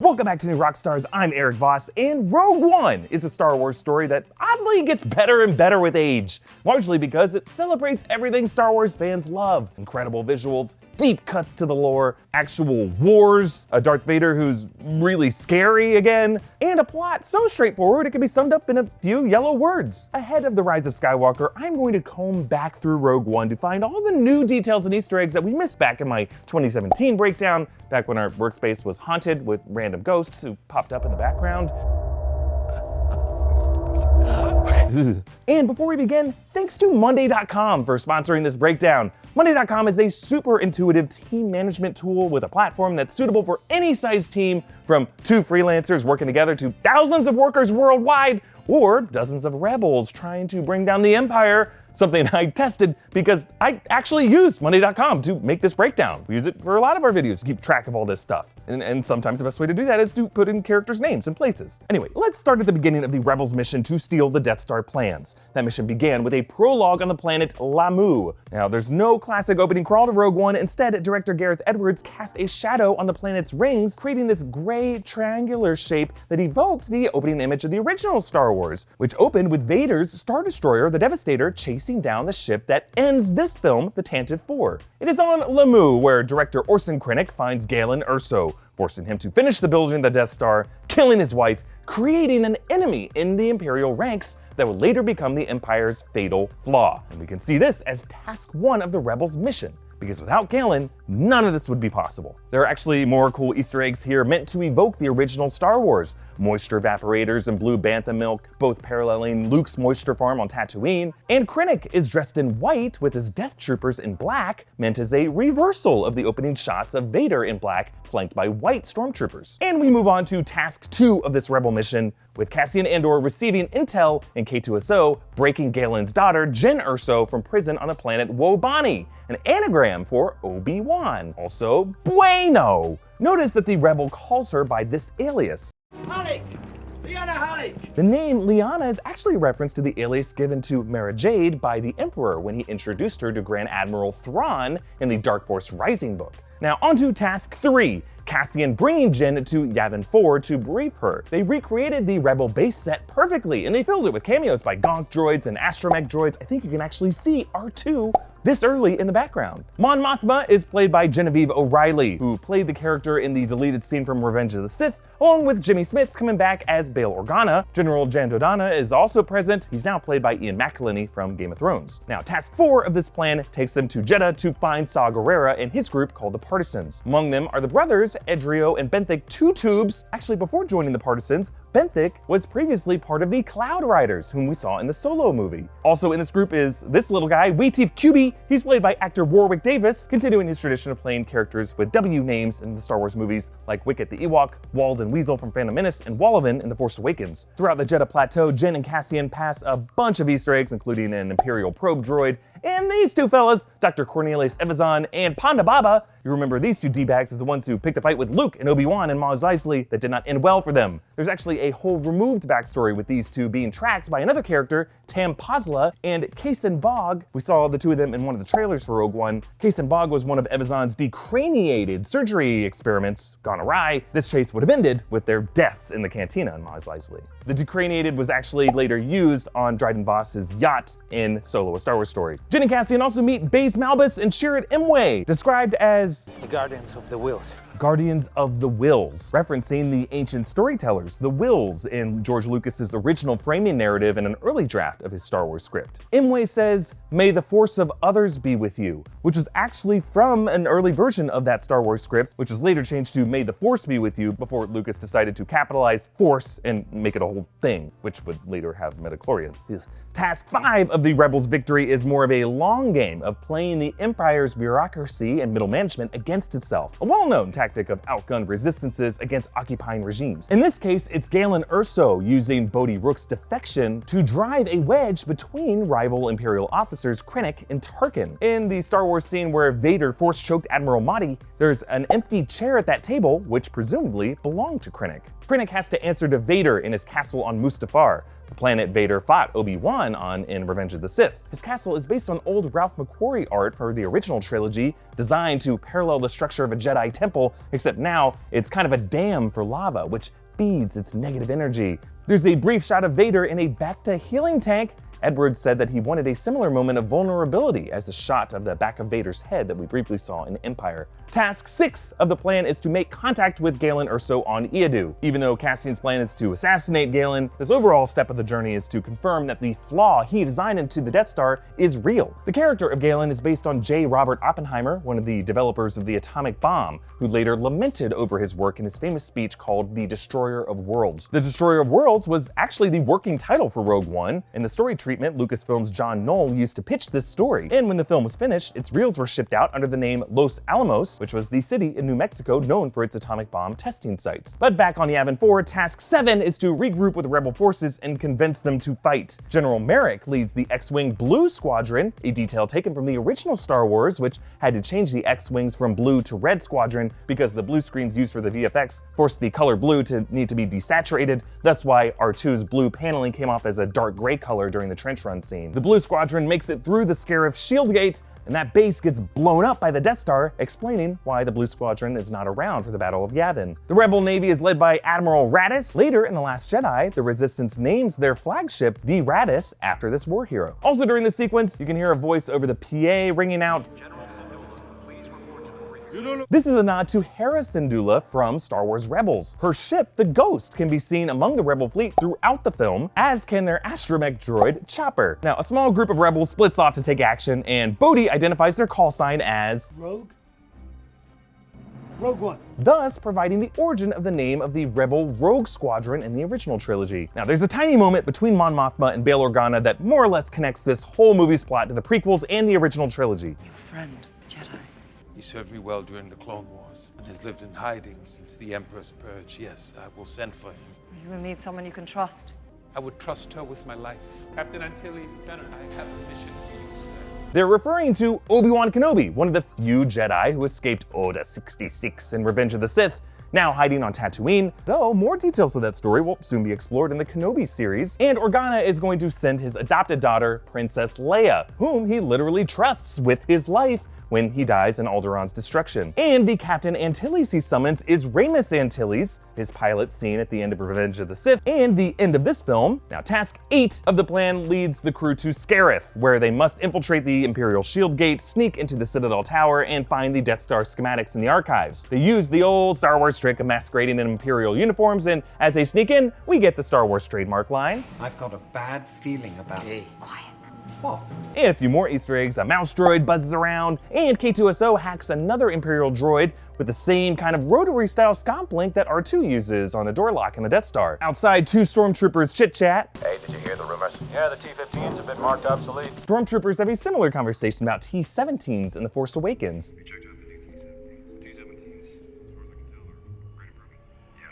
Welcome back to New Rockstars, I'm Erik Voss, and Rogue One is a Star Wars story that oddly gets better and better with age, largely because it celebrates everything Star Wars fans love. Incredible visuals, deep cuts to the lore, actual wars, a Darth Vader who's really scary again, and a plot so straightforward it can be summed up in a few yellow words. Ahead of The Rise of Skywalker, I'm going to comb back through Rogue One to find all the new details and Easter eggs that we missed back in my 2017 breakdown, back when our workspace was haunted with random ghosts who popped up in the background. And before we begin, thanks to Monday.com for sponsoring this breakdown. Monday.com is a super intuitive team management tool with a platform that's suitable for any size team, from 2 freelancers working together to thousands of workers worldwide, or dozens of rebels trying to bring down the Empire. Something I tested because I actually use Monday.com to make this breakdown. We use it for a lot of our videos to keep track of all this stuff. And sometimes the best way to do that is to put in characters' names and places. Anyway, let's start at the beginning of the Rebels' mission to steal the Death Star plans. That mission began with a prologue on the planet Lamu. Now, there's no classic opening crawl to Rogue One. Instead, director Gareth Edwards cast a shadow on the planet's rings, creating this gray triangular shape that evoked the opening image of the original Star Wars, which opened with Vader's Star Destroyer, the Devastator, chasing down the ship that ends this film, the Tantive 4. It is on Lamu where director Orson Krennic finds GALEN ERSO, forcing him to finish the building of the Death Star, killing his wife, creating an enemy in the Imperial ranks that would later become the Empire's fatal flaw. And we can see this as task 1 of the Rebels' mission, because without GALEN, none of this would be possible. There are actually more cool Easter eggs here meant to evoke the original Star Wars. Moisture evaporators and blue bantha milk, both paralleling Luke's moisture farm on Tatooine. And Krennic is dressed in white with his Death Troopers in black, meant as a reversal of the opening shots of Vader in black, flanked by white stormtroopers. And we move on to task 2 of this Rebel mission, with Cassian Andor receiving intel and K2SO breaking GALEN's daughter, Jyn Erso, from prison on the planet Wobani, an anagram for Obi-Wan, also Bueno. Notice that the Rebel calls her by this alias. Halleck! Liana Halleck! The name Liana is actually a reference to the alias given to Mara Jade by the Emperor when he introduced her to Grand Admiral Thrawn in the Dark Force Rising book. Now on to task 3, Cassian bringing Jyn to Yavin 4 to brief her. They recreated the Rebel base set perfectly, and they filled it with cameos by Gonk droids and astromech droids. I think you can actually see R2 this early in the background. Mon Mothma is played by Genevieve O'Reilly, who played the character in the deleted scene from Revenge of the Sith, along with Jimmy Smits coming back as Bail Organa. General Jan Dodona is also present. He's now played by Ian McElhinney from Game of Thrones. Now, task 4 of this plan takes them to Jeddah to find Saw Gerrera and his group called the Partisans. Among them are the brothers Edrio and Benthic Two Tubes. Actually, before joining the Partisans, Benthic was previously part of the Cloud Riders, whom we saw in the Solo movie. Also in this group is this little guy, Weeteeth Cuby. He's played by actor Warwick Davis, continuing his tradition of playing characters with W names in the Star Wars movies like Wicket the Ewok, Wald and Weasel from Phantom Menace, and Wallavan in The Force Awakens. Throughout the Jeddah Plateau, Jyn and Cassian pass a bunch of Easter eggs, including an Imperial probe droid, and these two fellas, Dr. Cornelius Evazan and Ponda Baba. You remember these two D-bags as the ones who picked a fight with Luke and Obi-Wan and Mos Eisley that did not end well for them. There's actually a whole removed backstory with these two being tracked by another character, Tam Pazla, and Kaysen Bog. We saw the two of them in one of the trailers for Rogue One. Kaysen Bog was one of Evazan's decraniated surgery experiments gone awry. This chase would have ended with their deaths in the cantina on Mos Eisley. The decraniated was actually later used on Dryden Voss's yacht in Solo: A Star Wars Story. Jyn and Cassian also meet Baze Malbus and Chirrut Imwe, described as The Guardians of the Whills. Guardians of the Whills, referencing the ancient storytellers, the Whills, in George Lucas's original framing narrative in an early draft of his Star Wars script. Imwe says, "May the force of others be with you," which was actually from an early version of that Star Wars script, which was later changed to "May the Force be with you" before Lucas decided to capitalize force and make it a whole thing, which would later have midichlorians. Task 5 of the Rebels' victory is more of a long game of playing the Empire's bureaucracy and middle management against itself, a well-known tactic of outgunned resistances against occupying regimes. In this case, it's GALEN ERSO using Bodhi Rook's defection to drive a wedge between rival Imperial officers Krennic and Tarkin. In the Star Wars scene where Vader force-choked Admiral Motti, there's an empty chair at that table, which presumably belonged to Krennic. Krennic has to answer to Vader in his castle on Mustafar, the planet Vader fought Obi-Wan on in Revenge of the Sith. His castle is based on old Ralph McQuarrie art for the original trilogy, designed to parallel the structure of a Jedi temple except now it's kind of a dam for lava, which feeds its negative energy. There's a brief shot of Vader in a Bacta healing tank. Edwards said that he wanted a similar moment of vulnerability as the shot of the back of Vader's head that we briefly saw in Empire. Task 6 of the plan is to make contact with GALEN ERSO on Iadu. Even though Cassian's plan is to assassinate GALEN, this overall step of the journey is to confirm that the flaw he designed into the Death Star is real. The character of GALEN is based on J. Robert Oppenheimer, one of the developers of the atomic bomb, who later lamented over his work in his famous speech called The Destroyer of Worlds. The Destroyer of Worlds was actually the working title for Rogue One. In the story treatment, Lucasfilm's John Knoll used to pitch this story, and when the film was finished, its reels were shipped out under the name Los Alamos, which was the city in New Mexico known for its atomic bomb testing sites. But back on Yavin 4, Task 7 is to regroup with the rebel forces and convince them to fight. General Merrick leads the X-Wing Blue Squadron, a detail taken from the original Star Wars, which had to change the X-Wings from blue to red squadron because the blue screens used for the VFX forced the color blue to need to be desaturated, thus why R2's blue paneling came off as a dark gray color during the trench run scene. The Blue Squadron makes it through the Scarif shield gate, and that base gets blown up by the Death Star, explaining why the Blue Squadron is not around for the Battle of Yavin. The Rebel Navy is led by Admiral Raddus. Later in The Last Jedi, the Resistance names their flagship the Raddus after this war hero. Also during this sequence, you can hear a voice over the PA ringing out, this is a nod to HERA SYNDULLA from Star Wars Rebels. Her ship, the Ghost, can be seen among the Rebel fleet throughout the film, as can their astromech droid, Chopper. Now, a small group of rebels splits off to take action, and Bodhi identifies their call sign as Rogue? Rogue One. Thus providing the origin of the name of the Rebel Rogue Squadron in the original trilogy. Now, there's a tiny moment between Mon Mothma and Bail Organa that more or less connects this whole movie's plot to the prequels and the original trilogy. Your friend, Jedi. He served me well during the Clone Wars and has lived in hiding since the Emperor's purge. Yes, I will send for him. You will need someone you can trust. I would trust her with my life. Captain Antilles, Center, I have a mission for you, sir. They're referring to Obi-Wan Kenobi, one of the few Jedi who escaped Order 66 in Revenge of the Sith, now hiding on Tatooine, though more details of that story will soon be explored in the Kenobi series, and Organa is going to send his adopted daughter, Princess Leia, whom he literally trusts with his life, when he dies in Alderaan's destruction. And the Captain Antilles he summons is Ramus Antilles, his pilot seen at the end of Revenge of the Sith, and the end of this film. Now, Task 8 of the plan leads the crew to Scarif, where they must infiltrate the Imperial Shield Gate, sneak into the Citadel Tower, and find the Death Star schematics in the archives. They use the old Star Wars trick of masquerading in Imperial uniforms, and as they sneak in, we get the Star Wars trademark line. I've got a bad feeling about it. Quiet. What? And a few more Easter eggs, a mouse droid buzzes around, and K2SO hacks another Imperial droid with the same kind of rotary-style scomp link that R2 uses on a door lock in the Death Star. Outside, two stormtroopers chit-chat. Hey, did you hear the rumors? Yeah, the T-15s have been marked obsolete. Stormtroopers have a similar conversation about T-17s in The Force Awakens. We checked out the T-17s. T-17s, as far as I can tell, are great improvement. Yeah,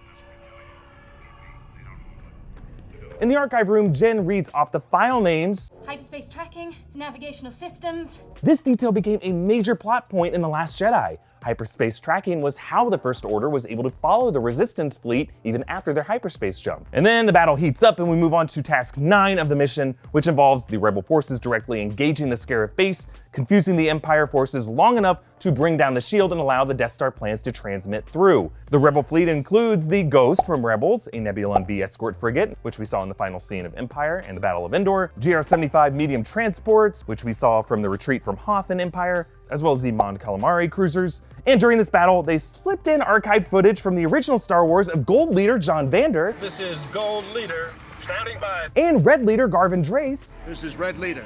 that's what I tell you. They don't hold up. In the archive room, Jen reads off the file names. Hyperspace tracking, navigational systems. This detail became a major plot point in The Last Jedi. Hyperspace tracking was how the First Order was able to follow the Resistance fleet even after their hyperspace jump. And then the battle heats up and we move on to Task 9 of the mission, which involves the Rebel forces directly engaging the Scarif base, confusing the Empire forces long enough to bring down the shield and allow the Death Star plans to transmit through. The Rebel fleet includes the Ghost from Rebels, a Nebulon B escort frigate, which we saw in the final scene of Empire and the Battle of Endor, GR-75 medium transports, which we saw from the retreat from Hoth in Empire, as well as the Mon Calamari cruisers. And during this battle, they slipped in archived footage from the original Star Wars of Gold Leader John Vander. This is Gold Leader, standing by. And Red Leader Garvin Drace. This is Red Leader,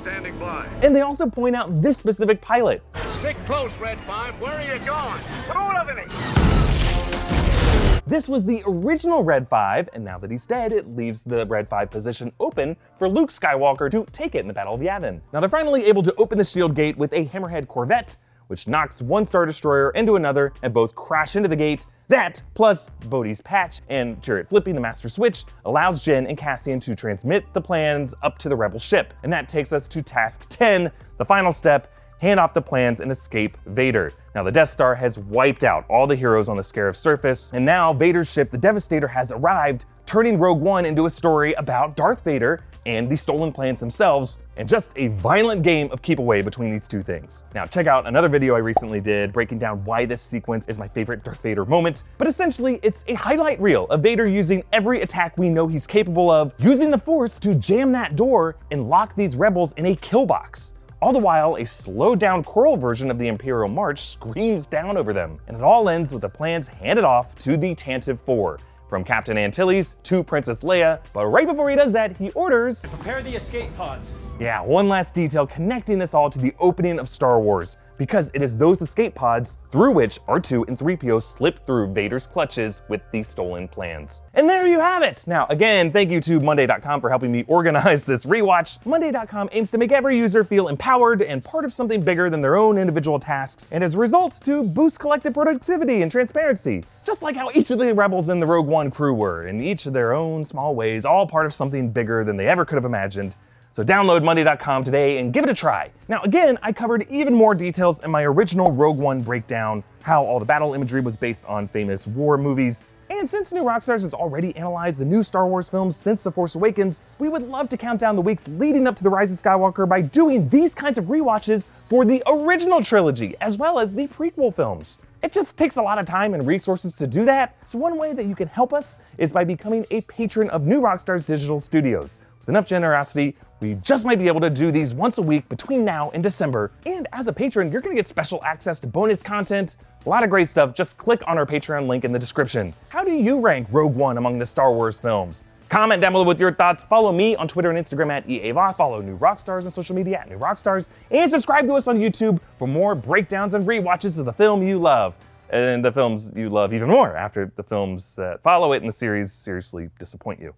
standing by. And they also point out this specific pilot. Stick close, Red 5. Where are you going? Throw it me. This was the original Red 5, and now that he's dead, it leaves the Red 5 position open for Luke Skywalker to take it in the Battle of Yavin. Now they're finally able to open the shield gate with a Hammerhead Corvette, which knocks one Star Destroyer into another, and both crash into the gate. That, plus Bodhi's patch and Chariot flipping the master switch, allows Jen and Cassian to transmit the plans up to the Rebel ship. And that takes us to Task 10, the final step, hand off the plans and escape Vader. Now the Death Star has wiped out all the heroes on the Scarif surface, and now Vader's ship, the Devastator, has arrived, turning Rogue One into a story about Darth Vader and the stolen plans themselves, and just a violent game of keep away between these two things. Now check out another video I recently did breaking down why this sequence is my favorite Darth Vader moment, but essentially it's a highlight reel of Vader using every attack we know he's capable of, using the Force to jam that door and lock these rebels in a kill box. All the while, a slowed down choral version of the Imperial March screams down over them, and it all ends with the plans handed off to the Tantive 4. From Captain Antilles to Princess Leia, but right before he does that, he orders, Prepare the escape pods. yeah, one last detail connecting this all to the opening of Star Wars, because it is those escape pods through which R2 and 3PO slip through Vader's clutches with the stolen plans. And there you have it! Now, again, thank you to Monday.com for helping me organize this rewatch. Monday.com aims to make every user feel empowered and part of something bigger than their own individual tasks, and as a result, to boost collective productivity and transparency. Just like how each of the rebels in the Rogue One crew were, in each of their own small ways, all part of something bigger than they ever could have imagined. So download Monday.com today and give it a try. Now again, I covered even more details in my original Rogue One breakdown, how all the battle imagery was based on famous war movies. And since New Rockstars has already analyzed the new Star Wars films since The Force Awakens, we would love to count down the weeks leading up to The Rise of Skywalker by doing these kinds of rewatches for the original trilogy, as well as the prequel films. It just takes a lot of time and resources to do that, so one way that you can help us is by becoming a patron of New Rockstars Digital Studios. With enough generosity, we just might be able to do these once a week between now and December. And as a patron, you're gonna get special access to bonus content, a lot of great stuff. Just click on our Patreon link in the description. How do you rank Rogue One among the Star Wars films? Comment down below with your thoughts. Follow me on Twitter and Instagram at EA Voss. Follow New Rockstars on social media at New Rockstars. And subscribe to us on YouTube for more breakdowns and rewatches of the film you love. And the films you love even more after the films that follow it in the series seriously disappoint you.